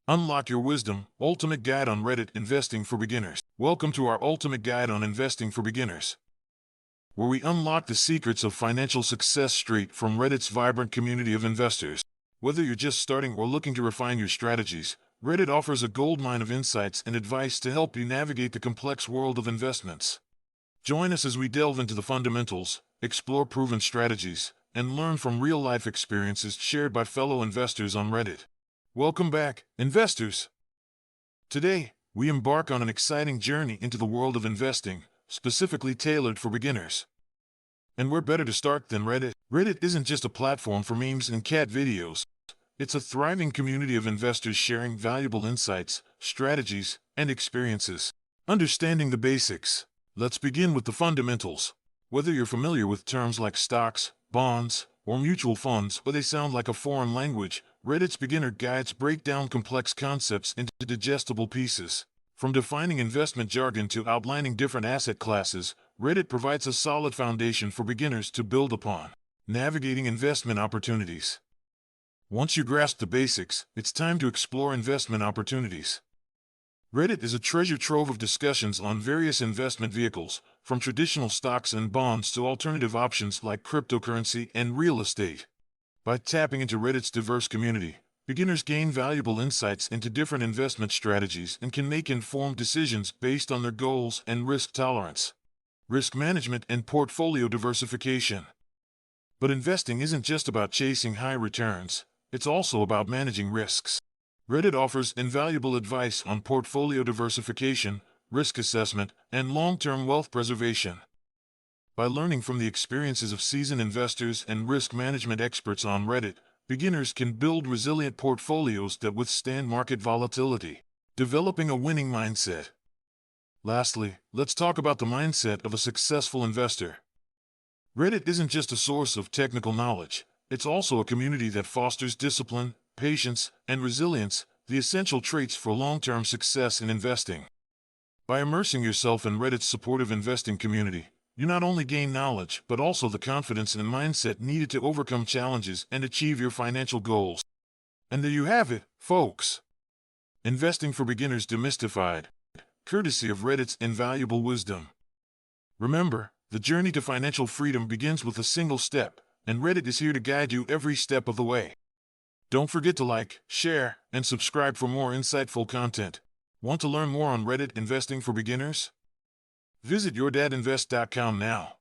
Unlock your wisdom, Ultimate Guide on Reddit Investing for Beginners. Welcome to our Ultimate Guide on Investing for Beginners, where we unlock the secrets of financial success straight from Reddit's vibrant community of investors. Whether you're just starting or looking to refine your strategies, Reddit offers a goldmine of insights and advice to help you navigate the complex world of investments. Join us as we delve into the fundamentals, explore proven strategies, and learn from real-life experiences shared by fellow investors on Reddit. Welcome back, investors! Today, we embark on an exciting journey into the world of investing, specifically tailored for beginners. And where better to start than Reddit? Reddit isn't just a platform for memes and cat videos. It's a thriving community of investors sharing valuable insights, strategies, and experiences. Understanding the basics. Let's begin with the fundamentals. Whether you're familiar with terms like stocks, bonds, or mutual funds, but they sound like a foreign language, Reddit's beginner guides break down complex concepts into digestible pieces. From defining investment jargon to outlining different asset classes, Reddit provides a solid foundation for beginners to build upon. Navigating investment opportunities. Once you grasp the basics, it's time to explore investment opportunities. Reddit is a treasure trove of discussions on various investment vehicles, from traditional stocks and bonds to alternative options like cryptocurrency and real estate. By tapping into Reddit's diverse community, beginners gain valuable insights into different investment strategies and can make informed decisions based on their goals and risk tolerance. Risk management and portfolio diversification. But investing isn't just about chasing high returns, it's also about managing risks. Reddit offers invaluable advice on portfolio diversification, risk assessment, and long-term wealth preservation. By learning from the experiences of seasoned investors and risk management experts on Reddit, beginners can build resilient portfolios that withstand market volatility. Developing a winning mindset. Lastly, let's talk about the mindset of a successful investor. Reddit isn't just a source of technical knowledge, it's also a community that fosters discipline, patience, and resilience, the essential traits for long-term success in investing. By immersing yourself in Reddit's supportive investing community, you not only gain knowledge, but also the confidence and mindset needed to overcome challenges and achieve your financial goals. And there you have it, folks. Investing for Beginners Demystified, courtesy of Reddit's invaluable wisdom. Remember, the journey to financial freedom begins with a single step, and Reddit is here to guide you every step of the way. Don't forget to like, share, and subscribe for more insightful content. Want to learn more on Reddit Investing for Beginners? Visit yourdadinvest.com now.